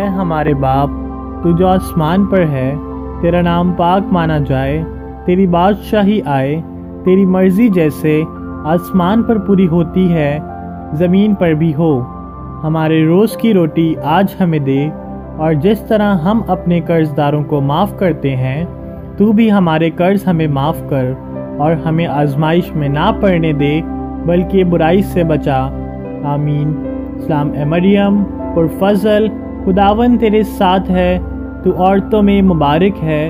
اے ہمارے باپ تو جو آسمان پر ہے، تیرا نام پاک مانا جائے، تیری بادشاہی آئے، تیری مرضی جیسے آسمان پر پوری ہوتی ہے زمین پر بھی ہو۔ ہمارے روز کی روٹی آج ہمیں دے، اور جس طرح ہم اپنے قرض داروں کو معاف کرتے ہیں تو بھی ہمارے قرض ہمیں معاف کر، اور ہمیں آزمائش میں نہ پڑنے دے بلکہ برائی سے بچا، آمین۔ سلام اے مریم پر فضل، خداوند تیرے ساتھ ہے، تو عورتوں میں مبارک ہے،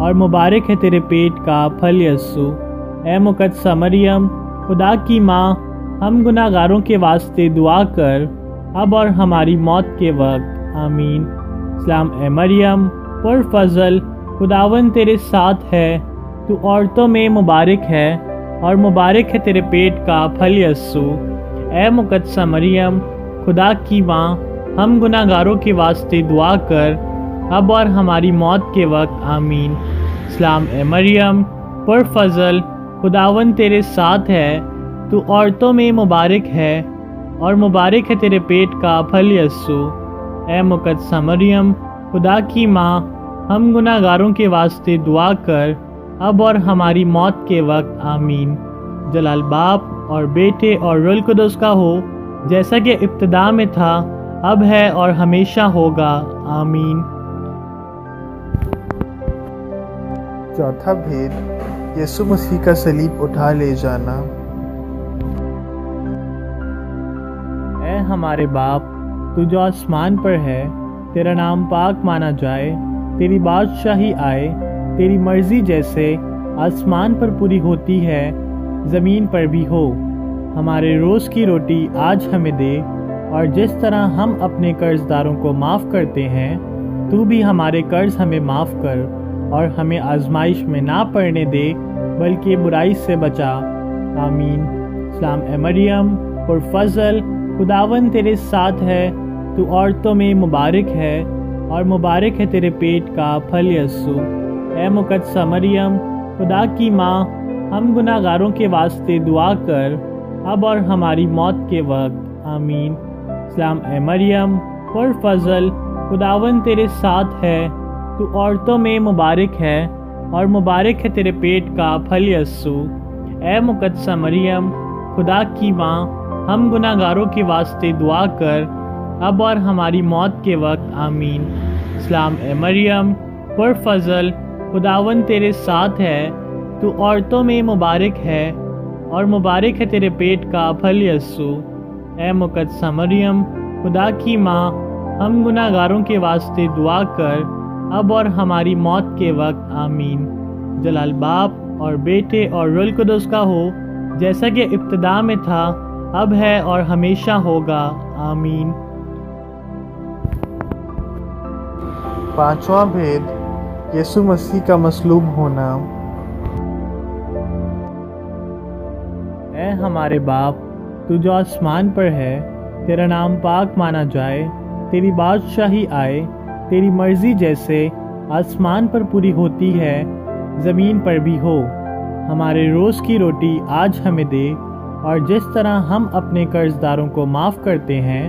اور مبارک ہے تیرے پیٹ کا پھل یسوع۔ اے مقدسہ مریم، خدا کی ماں، ہم گناہ گاروں کے واسطے دعا کر، اب اور ہماری موت کے وقت، آمین۔ سلام اے مریم پر فضل، خداوند تیرے ساتھ ہے، تو عورتوں میں مبارک ہے، اور مبارک ہے تیرے پیٹ کا پھل یسوع۔ اے مقدسہ مریم، خدا کی ماں، ہم گناہ گاروں کے واسطے دعا کر، اب اور ہماری موت کے وقت، آمین۔ سلام اے مریم پر فضل، خداوند تیرے ساتھ ہے، تو عورتوں میں مبارک ہے، اور مبارک ہے تیرے پیٹ کا پھل یسوع۔ اے مقدسہ مریم، خدا کی ماں، ہم گناہ گاروں کے واسطے دعا کر، اب اور ہماری موت کے وقت، آمین۔ جلال باپ اور بیٹے اور روح القدس کا ہو، جیسا کہ ابتدا میں تھا، اب ہے اور ہمیشہ ہوگا، آمین۔ چوتھا بھید، یسوع مسیح کا صلیب اٹھا لے جانا۔ اے ہمارے باپ تو جو آسمان پر ہے، تیرا نام پاک مانا جائے، تیری بادشاہی آئے، تیری مرضی جیسے آسمان پر پوری ہوتی ہے زمین پر بھی ہو۔ ہمارے روز کی روٹی آج ہمیں دے، اور جس طرح ہم اپنے قرض داروں کو معاف کرتے ہیں تو بھی ہمارے قرض ہمیں معاف کر، اور ہمیں آزمائش میں نہ پڑنے دے بلکہ برائی سے بچا، آمین۔ سلام اے مریم پر فضل، خداوند تیرے ساتھ ہے، تو عورتوں میں مبارک ہے، اور مبارک ہے تیرے پیٹ کا پھل یسوع۔ اے مقدسہ مریم، خدا کی ماں، ہم گناہ گاروں کے واسطے دعا کر، اب اور ہماری موت کے وقت، آمین۔ سلام اے مریم پر فضل، خداوند تیرے ساتھ ہے، تو عورتوں میں مبارک ہے، اور مبارک ہے تیرے پیٹ کا پھل یسوع۔ اے مقدسہ مریم، خدا کی ماں، ہم گناہ گاروں کے واسطے دعا کر، اب اور ہماری موت کے وقت، آمین۔ سلام اے مریم پر فضل، خداوند تیرے ساتھ ہے، تو عورتوں میں مبارک ہے، اور مبارک ہے تیرے پیٹ کا پھل یسوع۔ اے مقدسہ مریم، خدا کی ماں، ہم گناہ گاروں کے واسطے دعا کر، اب اور ہماری موت کے وقت، آمین۔ جلال باپ اور بیٹے اور روح القدس کا ہو، جیسا کہ ابتدا میں تھا، اب ہے اور ہمیشہ ہوگا، آمین۔ پانچواں بھید، یسوع مسیح کا مصلوب ہونا۔ اے ہمارے باپ تو جو آسمان پر ہے، تیرا نام پاک مانا جائے، تیری بادشاہی آئے، تیری مرضی جیسے آسمان پر پوری ہوتی ہے زمین پر بھی ہو۔ ہمارے روز کی روٹی آج ہمیں دے، اور جس طرح ہم اپنے قرض داروں کو معاف کرتے ہیں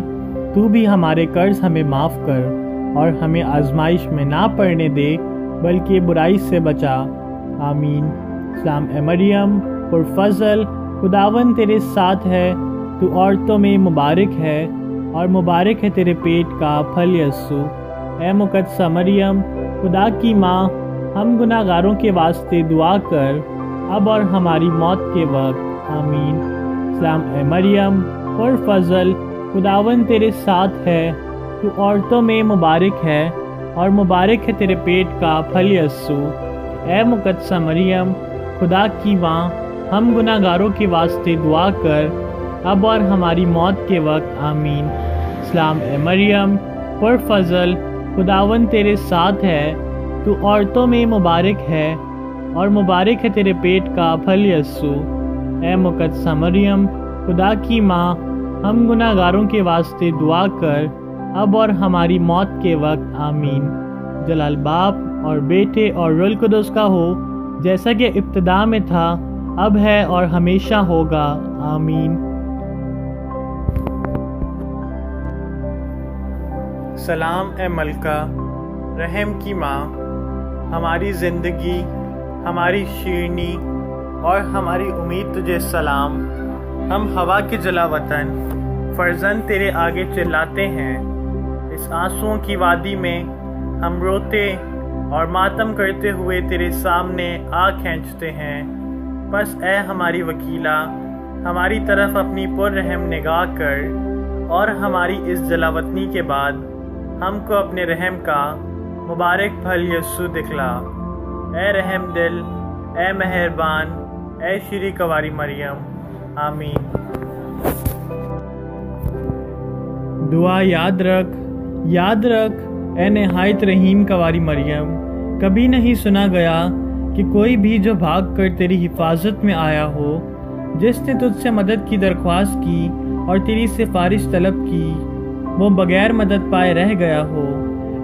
تو بھی ہمارے قرض ہمیں معاف کر، اور ہمیں آزمائش میں نہ پڑنے دے بلکہ برائی سے بچا، آمین۔ سلام اے مریم پر فضل، خداوند تیرے ساتھ ہے، تو عورتوں میں مبارک ہے، اور مبارک ہے تیرے پیٹ کا پھل یسوع۔ اے مقدسہ مریم، خدا کی ماں، ہم گناہ گاروں کے واسطے دعا کر، اب اور ہماری موت کے وقت، آمین۔ سلام اے مریم پر فضل، خداوند تیرے ساتھ ہے، تو عورتوں میں مبارک ہے، اور مبارک ہے تیرے پیٹ کا پھل یسوع۔ اے مقدسہ مریم، خدا کی ماں، ہم گناہ گاروں کے واسطے دعا کر، اب اور ہماری موت کے وقت، آمین۔ سلام اے مریم پر فضل، خداوند تیرے ساتھ ہے، تو عورتوں میں مبارک ہے، اور مبارک ہے تیرے پیٹ کا پھل یسوع۔ اے مقدسہ مریم، خدا کی ماں، ہم گناہ گاروں کے واسطے دعا کر، اب اور ہماری موت کے وقت، آمین۔ جلال باپ اور بیٹے اور روح القدس کا ہو، جیسا کہ ابتدا میں تھا، اب ہے اور ہمیشہ ہوگا، آمین۔ سلام اے ملکہ رحم کی ماں، ہماری زندگی، ہماری شیرنی اور ہماری امید تجھے سلام۔ ہم ہوا کے جلا وطن فرزند تیرے آگے چلاتے ہیں، اس آنسوؤں کی وادی میں ہم روتے اور ماتم کرتے ہوئے تیرے سامنے آ کھینچتے ہیں۔ بس اے ہماری وکیلہ، ہماری طرف اپنی پررحم نگاہ کر اور ہماری اس جلاوطنی کے بعد ہم کو اپنے رحم کا مبارک پھل یسوع دکھلا۔ اے رحم دل، اے مہربان، اے شری کواری مریم، آمین۔ دعا یاد رکھ اے نہایت رحیم کواری مریم، کبھی نہیں سنا گیا کہ کوئی بھی جو بھاگ کر تیری حفاظت میں آیا ہو، جس نے تجھ سے مدد کی درخواست کی اور تیری سفارش طلب کی، وہ بغیر مدد پائے رہ گیا ہو۔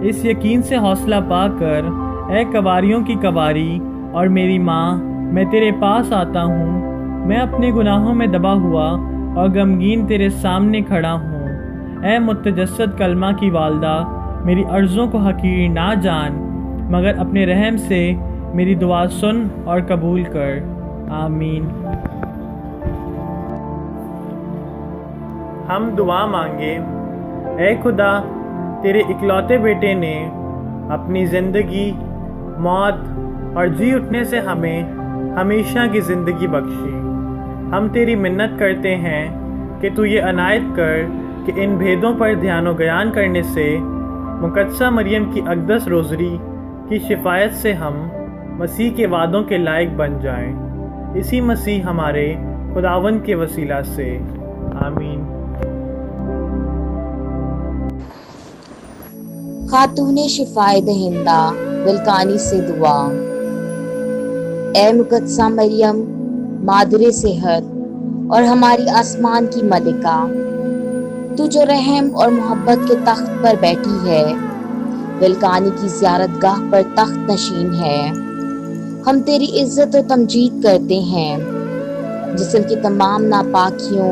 اس یقین سے حوصلہ پا کر اے کواریوں کی کواری اور میری ماں، میں تیرے پاس آتا ہوں۔ میں اپنے گناہوں میں دبا ہوا اور غمگین تیرے سامنے کھڑا ہوں۔ اے متجسد کلمہ کی والدہ، میری عرضوں کو حقیر نہ جان، مگر اپنے رحم سے میری دعا سن اور قبول کر، آمین۔ ہم دعا مانگے۔ اے خدا، تیرے اکلوتے بیٹے نے اپنی زندگی، موت اور جی اٹھنے سے ہمیں ہمیشہ کی زندگی بخشی۔ ہم تیری منت کرتے ہیں کہ تو یہ عنایت کر کہ ان بھیدوں پر دھیان و گیان کرنے سے مقدسہ مریم کی اقدس روزری کی شفاعت سے ہم مسیح کے وعدوں کے لائق بن جائیں۔ اسی مسیح ہمارے خداوند کے وسیلہ سے، آمین۔ خاتون شفائے دہندہ ولکانی سے دعا۔ اے مقدسہ مریم، مادر صحت اور ہماری آسمان کی ملکہ، تو جو رحم اور محبت کے تخت پر بیٹھی ہے، ولکانی کی زیارت گاہ پر تخت نشین ہے، ہم تیری عزت و تمجید کرتے ہیں۔ جسم کی تمام ناپاکیوں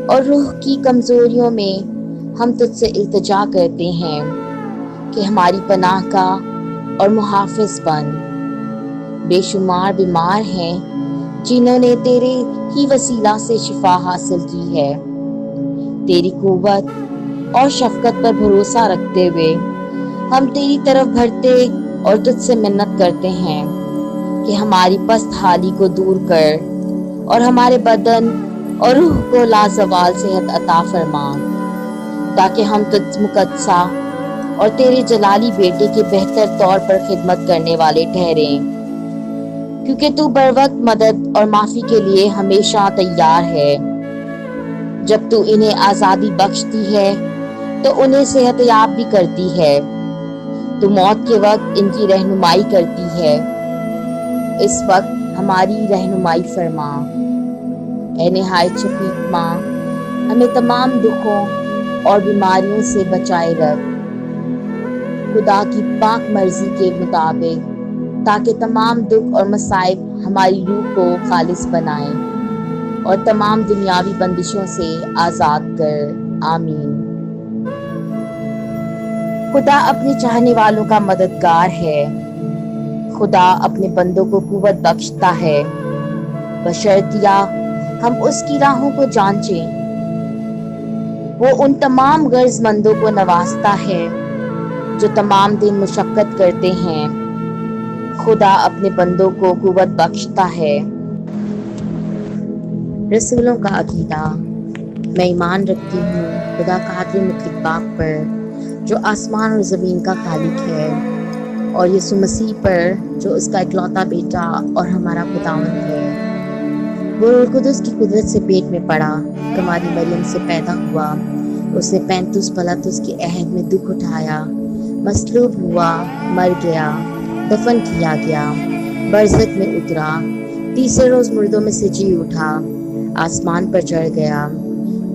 اور روح کی کمزوریوں میں ہم تجھ سے التجا کرتے ہیں کہ ہماری پناہ کا اور محافظ بن۔ بے شمار بیمار ہیں جنہوں نے تیرے ہی وسیلہ سے شفا حاصل کی ہے۔ تیری قوت اور شفقت پر بھروسہ رکھتے ہوئے ہم تیری طرف بڑھتے اور تجھ سے منت کرتے ہیں کہ ہماری پست حالی کو دور کر اور ہمارے بدن اور روح کو لازوال صحت عطا فرما، تاکہ ہم تجھ مقدسہ اور تیرے جلالی بیٹے کے بہتر طور پر خدمت کرنے والے ٹھہریں، کیونکہ تو بر وقت مدد اور معافی کے لیے ہمیشہ تیار ہے۔ جب تو انہیں آزادی بخشتی ہے تو انہیں صحت یاب بھی کرتی ہے۔ تو موت کے وقت ان کی رہنمائی کرتی ہے، اس وقت ہماری رہنمائی فرما۔ اے نہایت شفیق ماں، ہمیں تمام دکھوں اور بیماریوں سے بچائے رکھ، خدا کی پاک مرضی کے مطابق، تاکہ تمام دکھ اور مصائب ہماری روح کو خالص بنائیں اور تمام دنیاوی بندشوں سے آزاد کر، آمین۔ خدا اپنے چاہنے والوں کا مددگار ہے، خدا اپنے بندوں کو قوت بخشتا ہے، بشرطیہ ہم اس کی راہوں کو جانچیں۔ وہ ان تمام غرض مندوں کو نوازتا ہے جو تمام دن مشقت کرتے ہیں۔ خدا اپنے بندوں کو قوت بخشتا ہے۔ رسولوں کا عقیدہ۔ میں ایمان رکھتی ہوں خدا قادر مطلق باپ پر، جو آسمان اور زمین کا خالق ہے، اور یسوع مسیح پر، جو اس کا اکلوتا بیٹا اور ہمارا خداوند ہے۔ وہ روح القدس کی قدرت سے پیٹ میں پڑا، کماری مریم سے پیدا ہوا، اس نے 35 پلاطس کے عہد میں دکھ اٹھایا، مصلوب ہوا، مر گیا، دفن کیا گیا، برزخ میں اترا، تیسرے روز مردوں میں سے جی اٹھا، آسمان پر چڑھ گیا،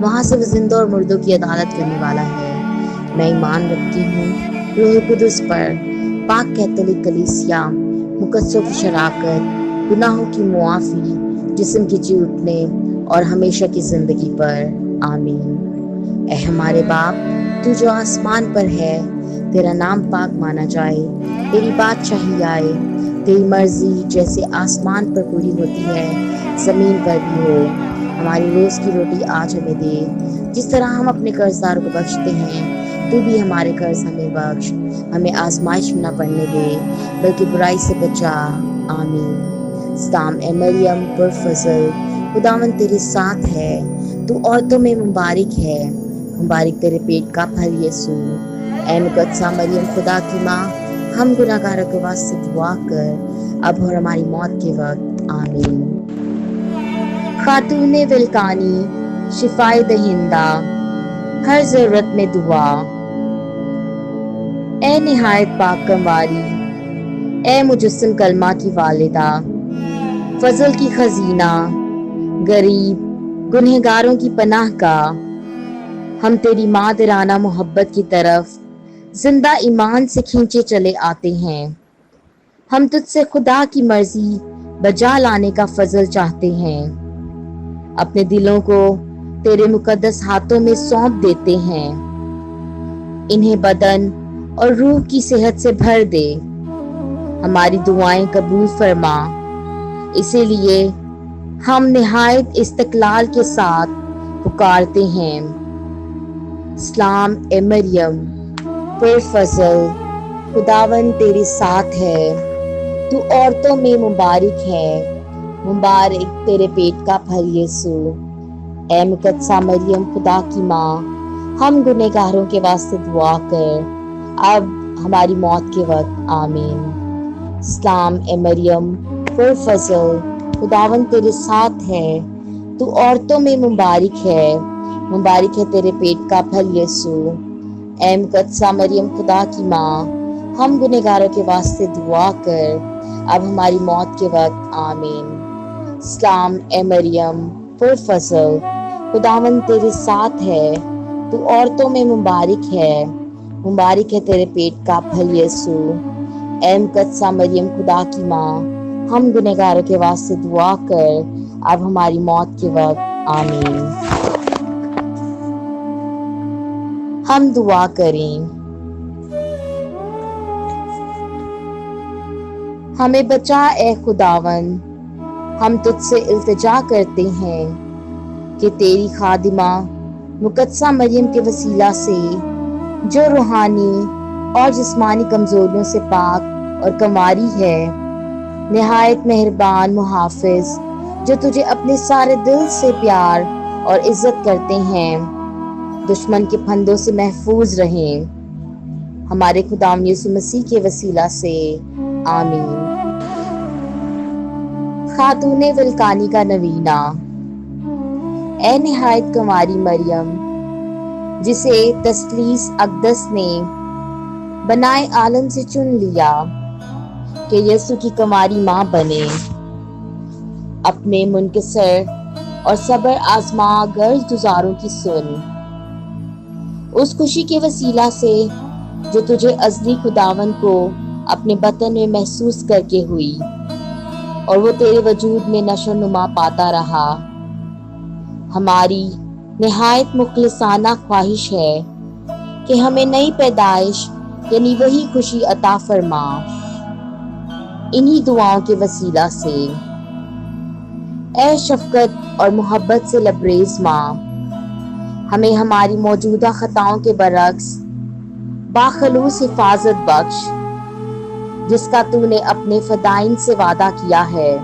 وہاں سے وہ زندوں اور مردوں کی عدالت کرنے والا ہے۔ میں ایمان رکھتی ہوں روح القدس پر، پاک کیتھولک کلیسیا، مقدسوں کی شراکت، گناہوں کی معافی، جسم کے جی اٹھنے اور ہمیشہ کی زندگی پر، آمین۔ اے ہمارے باپ تو جو آسمان پر ہے، تیرا نام پاک مانا جائے، تیری بادشاہی آئے، تیری مرضی جیسے آسمان پر پوری ہوتی ہے زمین پر بھی ہو۔ ہماری روز کی روٹی آج ہمیں دے، جس طرح ہم اپنے قرضدار کو بخشتے ہیں تو بھی ہمارے قرض ہمیں بخش، ہمیں آزمائش میں نہ پڑنے دے بلکہ برائی سے بچا، آمین۔ سلام اے مریم پرفضل، خداوند تیرے ساتھ ہے، تو عورتوں میں مبارک ہے، مبارک تیرے پیٹ کا پھل یسوع۔ اے مقدسہ مریم خدا کی ماں، ہم گناہ گاروں کے واسطے دعا کر اب اور ہماری موت کے وقت، آمین۔ خاتون ولکانی، شفائے دہندہ، ہر ضرورت میں دعا۔ اے نہایت پاک کنواری، اے مجسم کلمہ کی والدہ، فضل کی خزینہ، غریب گنہگاروں کی پناہ گاہ، ہم تیری مادرانہ محبت کی طرف زندہ ایمان سے کھینچے چلے آتے ہیں۔ ہم تجھ سے خدا کی مرضی بجا لانے کا فضل چاہتے ہیں، اپنے دلوں کو تیرے مقدس ہاتھوں میں سونپ دیتے ہیں، انہیں بدن اور روح کی صحت سے بھر دے، ہماری دعائیں قبول فرما۔ اسی لیے ہم نہایت استقلال کے ساتھ پکارتے ہیں، سلام اے مریم پرفضل، خداوند تیرے ساتھ ہے، تو عورتوں میں مبارک ہے، مبارک تیرے پیٹ کا پھل یسوع۔ اے مقدسہ مریم خدا کی ماں، ہم گنہگاروں کے واسطے دعا کر اب ہماری موت کے وقت، آمین۔ سلام اے مریم پرفضل، خداوند تیرے ساتھ ہے، تو عورتوں میں مبارک ہے، مبارک ہے تیرے پیٹ کا پھل یسوع۔ اے مقدسہ مریم خدا کی ماں، ہم گنہگاروں کے واسطے دعا کر اب ہماری موت کے وقت، آمین۔ سلام اے مریم پرفضل، خداوند تیرے ساتھ ہے، تو عورتوں میں مبارک ہے، مبارک ہے تیرے پیٹ کا پھل یسوع۔ اے مقدسہ مریم خدا کی ماں، ہم گنہگاروں کے واسطے دعا کر اب ہماری موت کے وقت، آمین۔ ہم دعا کریں۔ ہمیں بچا اے خداوند، ہم تجھ سے التجا کرتے ہیں کہ تیری خادمہ مقدسہ مریم کے وسیلہ سے جو روحانی اور جسمانی کمزوریوں سے پاک اور کنواری ہے، نہایت مہربان محافظ جو تجھے اپنے سارے دل سے پیار اور عزت کرتے ہیں، دشمن کے پھندوں سے محفوظ رہیں، ہمارے خداوند یسوع مسیح کے وسیلہ سے، آمین۔ خاتون ولکانی کا نوینہ۔ اے نہایت کنواری مریم، جسے تثلیث اقدس نے بنائے عالم سے چن لیا کہ یسوع کی کنواری ماں بنے، اپنے منکسر اور صبر آزما گرج گزاروں کی سن، اس خوشی کے وسیلہ سے جو تجھے ازلی خداوند کو اپنے بطن میں محسوس کر کے ہوئی اور وہ تیرے وجود میں نشو نما پاتا رہا۔ ہماری نہایت مخلصانہ خواہش ہے کہ ہمیں نئی پیدائش یعنی وہی خوشی عطا فرما، انہی دعاؤں کے وسیلہ سے۔ اے شفقت اور محبت سے لبریز ماں، ہمیں ہماری موجودہ خطاؤں کے برعکس باخلوص حفاظت بخش، جس کا تو نے اپنے فدائین سے وعدہ کیا ہے،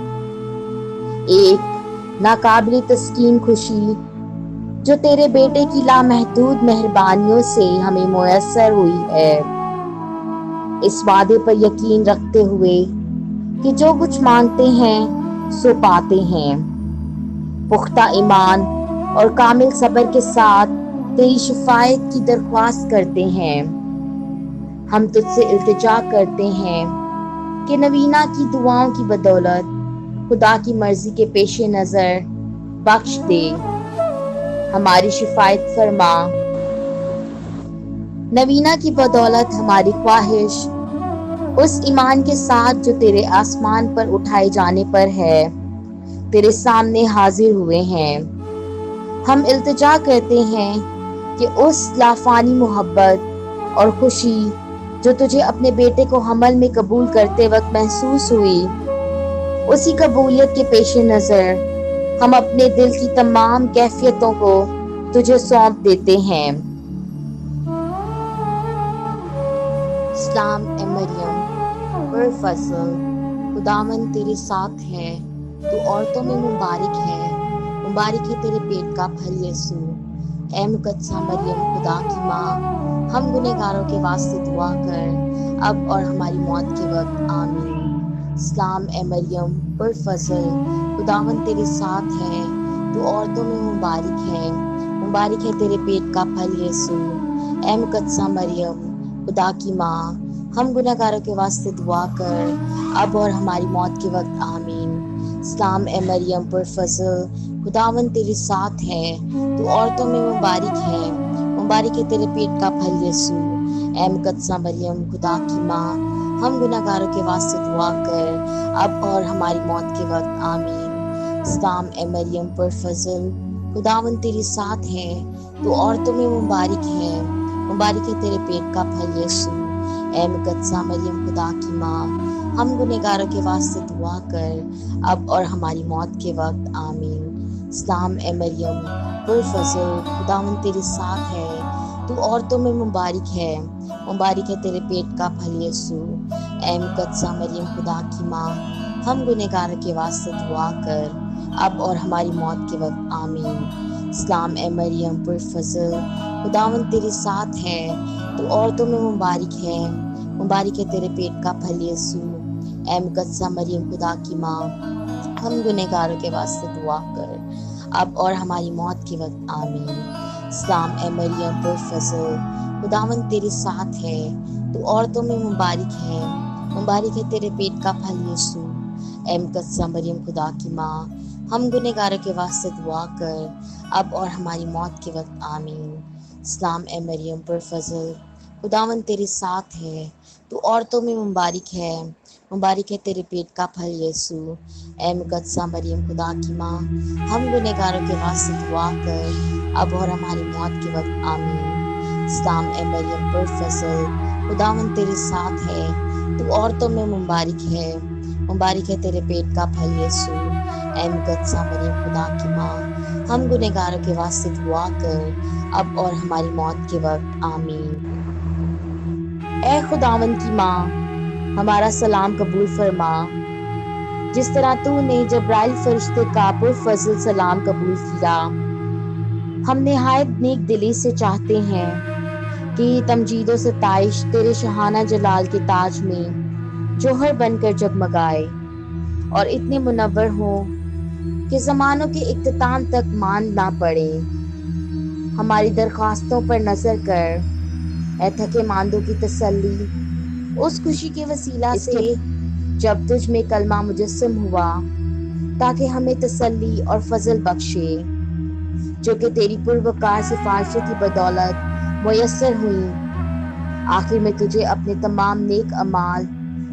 ایک ناقابل تسکین خوشی جو تیرے بیٹے کی لامحدود مہربانیوں سے ہمیں میسر ہوئی ہے، اس وعدے پر یقین رکھتے ہوئے کہ جو کچھ مانگتے ہیں سو پاتے ہیں، پختہ ایمان اور کامل صبر کے ساتھ تیری شفاعت کی درخواست کرتے ہیں۔ ہم تجھ سے التجا کرتے ہیں کہ نوینہ کی دعاؤں کی بدولت خدا کی مرضی کے پیش نظر بخش دے، ہماری شفاعت فرما۔ نوینہ کی بدولت ہماری خواہش اس ایمان کے ساتھ جو تیرے آسمان پر اٹھائے جانے پر ہے، تیرے سامنے حاضر ہوئے ہیں۔ ہم التجا کرتے ہیں کہ اس لافانی محبت اور خوشی جو تجھے اپنے بیٹے کو حمل میں قبول کرتے وقت محسوس ہوئی، اسی قبولیت کے پیش نظر ہم اپنے دل کی تمام کیفیتوں کو تجھے سونپ دیتے ہیں۔ سلام اے مریم پر فضل، خداوند تیرے ساتھ ہے، تو عورتوں میں مبارک ہے تیرے پیٹ کا پھل یسوع۔ اے مقدسہ مریم خدا کی ماں، ہم گنہگاروں کے واسطے دعا کر، اب اور ہماری موت کے وقت آمین۔ سلام اے مریم پر فضل، خداوند تیرے ساتھ ہے، تو عورتوں میں مبارک ہے تیرے پیٹ کا پھل یسوع۔ اے مقدسہ مریم خدا کی ماں، ہم گنہگاروں کے واسطے دعا کر، اب اور ہماری موت کے وقت آمین۔ سلام اے مریم پر فضل، خداوند تیرے ساتھ ہے، تو عورتوں میں مبارک ہے تیرے پیٹ کا پھل یسوع۔ اے مقدسہ مریم خدا کی ماں، ہم گنہگاروں کے واسطے دعا کر، اب اور ہماری موت کے وقت آمین۔ سلام اے مریم پر فضل، خداوند تیرے ساتھ ہے، تو عورتوں میں مبارک ہے تیرے پیٹ کا پھل یسوع۔ اے مقدسہ مریم خدا کی ماں، ہم گنہگاروں کے واسطے دعا کر، اب اور ہماری موت کے وقت آمین۔ سلام اے مریم پر فضل، خداوند تیرے ساتھ ہے، تو عورتوں میں مبارک ہے تیرے پیٹ کا پھل یسوع۔ اے مقدسہ مریم خدا کی ماں، ہم گنہگاروں کے واسطے دعا کر، اب اور ہماری موت کے وقت آمین۔ سلام اے مریم پر فضل، خداوند تیرے ساتھ ہے، تو عورتوں میں مبارک ہے تیرے پیٹ کا پھل یسوع۔ اے مقدسہ مریم خدا کی ماں، ہم گنہگاروں کے واسطے دعا کر، اب اور ہماری موت کے وقت آمین۔ سلام اے مریم پر فضل، خداوند تیرے ساتھ ہے، تو عورتوں میں مبارک ہے تیرے پیٹ کا پھل یسوع۔ اے مقدسہ مریم خدا کی ماں، ہم گنہگاروں کے واسطے دعا کر، اب اور ہماری موت کے وقت آمین۔ سلام اے مریم پر فضل، خداوند تیرے ساتھ ہے، تو عورتوں میں مبارک ہے تیرے پیٹ کا پھل یسوع۔ اے مقدسہ مریم خدا کی ماں، ہم گنہگاروں کے واسطے دعا کر، اب اور ہماری موت کے وقت آمین۔ سلام اے مریم پر فضل، خداوند تیرے ساتھ ہے، تو عورتوں میں مبارک ہے تیرے پیٹ کا پھل یسوع۔ اے مقدسہ مریم خدا کی ماں، ہم گنہگاروں کے واسطے دعا کر، اب اور ہماری موت کے وقت آمین۔ اے خداوند کی ماں، ہمارا سلام قبول فرما، جس طرح تو نے جبرائیل فرشتے کا پرفضل سلام قبول کیا۔ ہم نہایت نیک دلی سے چاہتے ہیں کہ یہ تمجید و ستائش تیرے شاہانہ جلال کے تاج میں جوہر بن کر جگمگائے، اور اتنے منور ہوں کہ زمانوں کے اختتام تک ماند نہ پڑے۔ ہماری درخواستوں پر نظر کر، اے تھکے ماندوں کی تسلی، اس خوشی کے وسیلہ سے جب تجھ میں کلمہ مجسم ہوا، تاکہ ہمیں تسلی اور فضل بخشے، جو کہ تیری پروقار سفارشوں کی بدولت میسر ہوئیں۔ آخر میں تجھے اپنے تمام نیک اعمال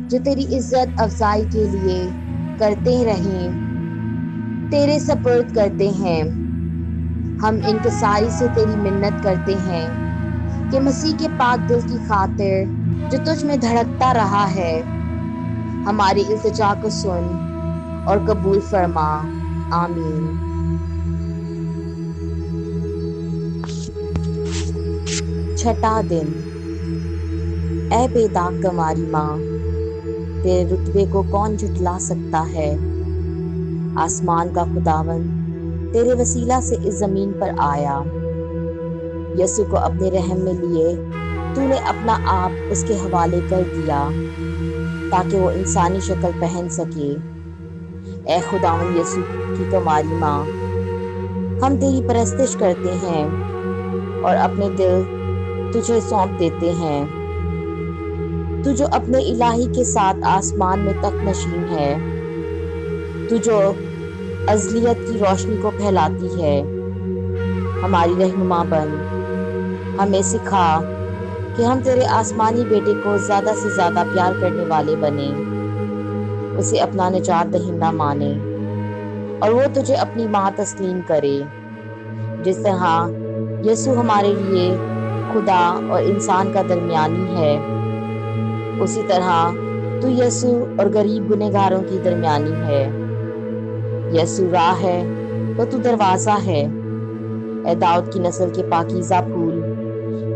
جو تیری عزت افزائی کے لیے کرتے رہیں، تیرے سپرد کرتے ہیں۔ ہم انکساری سے تیری منت کرتے ہیں کہ مسیح کے پاک دل کی خاطر جو تجھ میں دھڑکتا رہا ہے، ہماری التجا کو سن اور قبول فرما، آمین۔ چھٹا دن۔ اے بے داغ کنواری ماں، تیرے رتبے کو کون جھٹلا سکتا ہے؟ آسمان کا خداوند تیرے وسیلہ سے اس زمین پر آیا۔ یسوع کو اپنے رحم میں لیے تو نے اپنا آپ اس کے حوالے کر دیا تاکہ وہ انسانی شکل پہن سکے۔ اے خداوند یسوع کی کنواری ماں، ہم تیری پرستش کرتے ہیں اور اپنے دل تجھے سونپ دیتے ہیں۔ تو جو اپنے الہی کے ساتھ آسمان میں تخت نشین ہے، تو جو ازلیت کی روشنی کو پھیلاتی ہے، ہماری رہنما بن، ہمیں سکھا کہ ہم تیرے آسمانی بیٹے کو زیادہ سے زیادہ پیار کرنے والے بنیں، اسے اپنا نجات دہندہ مانیں، اور وہ تجھے اپنی ماں تسلیم کرے، جس طرح یسوع ہمارے لیے خدا اور انسان کا درمیانی ہے، اسی طرح تو یسوع اور غریب گنہگاروں کی درمیانی ہے۔ یسوع راہ ہے تو تو دروازہ ہے۔ اے داؤد کی نسل کے پاکیزہ پھول،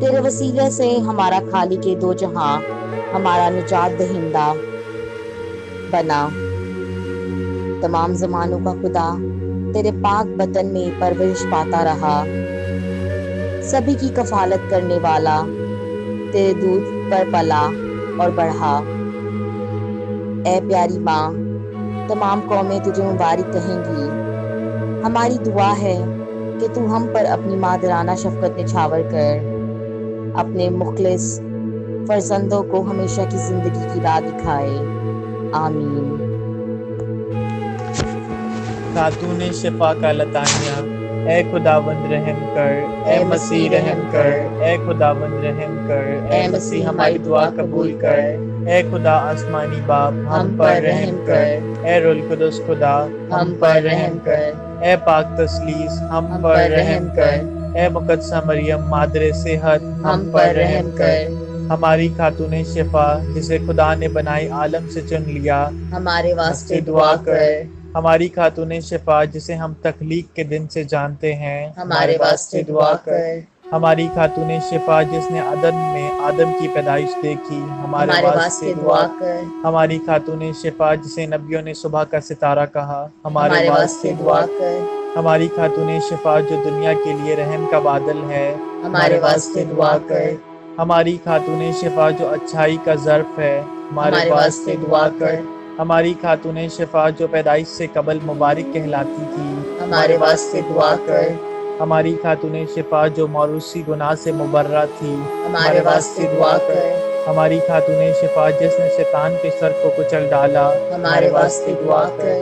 تیرے وسیلے سے ہمارا خالق دو جہاں، ہمارا نجات دہندہ بنا۔ تمام زمانوں کا خدا تیرے پاک وطن میں پرورش پاتا رہا، سبھی کی کفالت کرنے والا تیرے دودھ پر پلا اور بڑھا۔ اے پیاری ماں، تمام قومیں تجھے مبارک کہیں گی۔ ہماری دعا ہے کہ تو ہم پر اپنی مادرانہ شفقت نچھاور کر، اپنے مخلص فرزندوں کو ہمیشہ کی زندگی کی راہ دکھائے۔ آمین۔ خاتون شفا کا لطانیہ۔ اے خداوند رحم کر، اے مسیح رحم کر، اے خداوند رحم کر، اے مسیح ہماری دعا قبول کر۔ اے خدا آسمانی باپ، ہم پر رحم کر۔ اے روح القدس خدا، ہم پر رحم کر۔ اے پاک تثلیث، ہم پر رحم کر۔ اے مقدسہ مریم مادر صحت، ہم پر رحم کر۔ ہماری خاتون شفا جسے خدا نے بنائی عالم سے چن لیا، ہمارے واسطے دعا کر۔ ہماری خاتون شفا جسے ہم تخلیق کے دن سے جانتے ہیں، ہمارے واسطے دعا کر۔ ہماری خاتون شفا جس نے عدن میں آدم کی پیدائش دیکھی، ہمارے واسطے دعا کر۔ ہماری خاتون شفا جسے نبیوں نے صبح کا ستارہ کہا، ہمارے واسطے دعا کر۔ ہماری خاتون شفا جو دنیا کے لیے رحم کا بادل ہے، ہمارے واسطے دعا کر۔ ہماری خاتون شفا جو اچھائی کا ظرف ہے، ہمارے واسطے دعا کر۔ ہماری خاتون شفا جو پیدائش سے قبل مبارک کہلاتی تھی، ہمارے واسطے دعا کر۔ ہماری خاتون شفا جو موروثی گناہ سے مبرہ تھی، ہمارے واسطے دعا کر۔ ہماری خاتون شفا جس نے شیطان کے سر کو کچل ڈالا، ہمارے واسطے دعا کر۔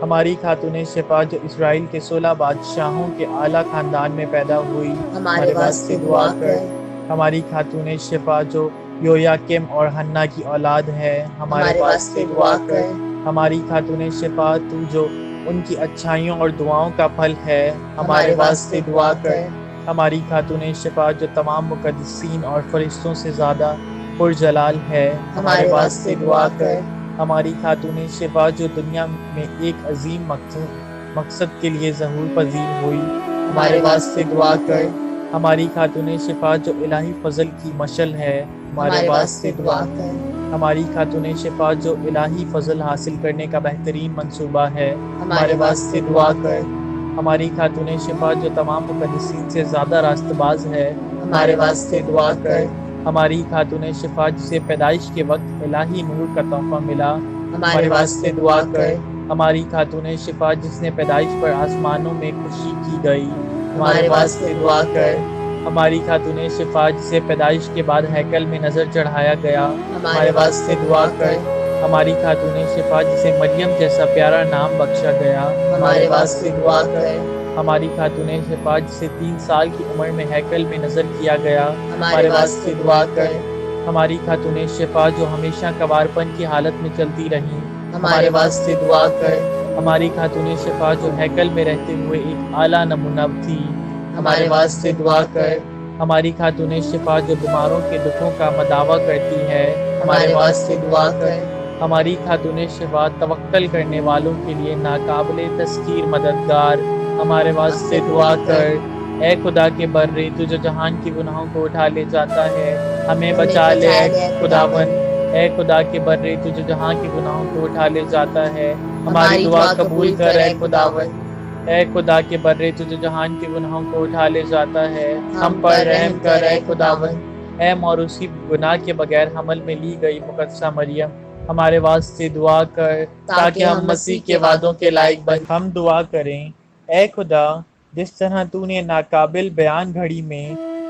ہماری خاتون شفا جو اسرائیل کے 16 بادشاہوں کے اعلیٰ خاندان میں پیدا ہوئی، ہمارے واسطے دعا کر۔ ہماری خاتون شفا جو یویاکم اور حنا کی اولاد ہے، ہمارے واسطے دعا کر۔ ہماری خاتون شفا تو جو ان کی اچھائیوں اور دعاؤں کا پھل ہے، ہمارے واسطے دعا کر۔ ہماری خاتون شفا جو تمام مقدسین اور فرشتوں سے زیادہ پرجلال ہے، ہمارے واسطے دعا کر۔ ہماری خاتون شفا جو دنیا میں ایک عظیم مقصد کے لیے ظہور پذیر ہوئی، ہمارے واسطے دعا کر۔ ہماری خاتون شفا جو الہی فضل کی مشعل ہے، ہمارے واسطے دعا کر۔ ہماری خاتون شفا جو الہی فضل حاصل کرنے کا بہترین منصوبہ ہے، ہمارے واسطے دعا کر۔ ہماری خاتون شفا جو تمام مقدسین سے زیادہ راست باز ہے، ہمارے واسطے دعا کر۔ ہماری خاتون شفا جسے پیدائش کے وقت الہی نور کا تحفہ ملا، ہمارے واسطے دعا کر۔ ہماری خاتون شفا جس نے پیدائش پر آسمانوں میں خوشی کی گئی، ہمارے واسطے دعا کر۔ ہماری خاتون شفا جسے پیدائش کے بعد ہیکل میں نظر چڑھایا گیا، ہمارے واسطے دعا کر۔ ہماری خاتون شفا جسے مریم جیسا پیارا نام بخشا گیا، ہمارے واسطے دعا کر۔ ہماری خاتون شفا جسے 3 سال کی عمر میں ہیکل میں نظر کیا گیا، ہمارے واسطے دعا کر۔ ہماری خاتون شفا جو ہمیشہ کنوارپن کی حالت میں چلتی رہی، ہمارے واسطے دعا کر۔ ہماری خاتون شفا جو ہیکل میں رہتے ہوئے ایک اعلیٰ نمونہ تھی، ہمارے واسطے دعا کر۔ ہماری خاتون شفا جو بیماروں کے دکھوں کا مداوع کرتی ہے، ہمارے واسطے دعا کر۔ ہماری خاتون شفا توکل کرنے والوں کے لیے ناقابل تذکیر مددگار، ہمارے واسطے دعا کر۔ اے خدا کے برے تو جو جہان کی گناہوں کو اٹھا لے جاتا ہے، ہمیں بچا لے اے خداوند۔ اے خدا کے برے تو جو جہان کی گناہوں کو اٹھا لے جاتا ہے، ہماری دعا قبول کر اے خداوند۔ اے خدا کے برے تو جو جہان کے گناہوں کو اٹھا لے جاتا ہے، ہم پر رحم کر اے خداوند۔ اے موروثی گناہ کے بغیر حمل میں لی گئی مقدسہ مریم، ہمارے واسطے دعا کر تاکہ ہم مسیح کے وعدوں کے لائق بن۔ ہم دعا کریں۔ اے خدا، جس طرح تو نے ناقابل بیان گھڑی میں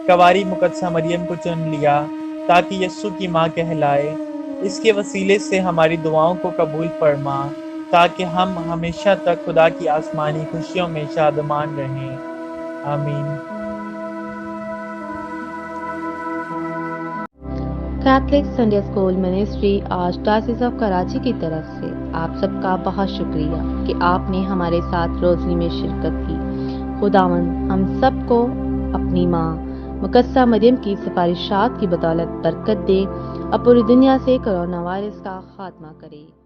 کنواری مقدسہ مریم کو چن لیا تاکہ یسوع کی ماں کہلائے، اس کے وسیلے سے ہماری دعاؤں کو قبول فرما تاکہ ہم ہمیشہ تک خدا کی آسمانی خوشیوں میں شادمان رہیں۔ آمین۔ Catholic Sunday school ministry Archdiocese of Karachi کی طرف سے آپ سب کا بہت شکریہ کہ آپ نے ہمارے ساتھ روزنی میں شرکت کی۔ خداوند ہم سب کو اپنی ماں مقدسہ مریم کی سفارشات کی بدولت برکت دے اور پوری دنیا سے کرونا وائرس کا خاتمہ کرے۔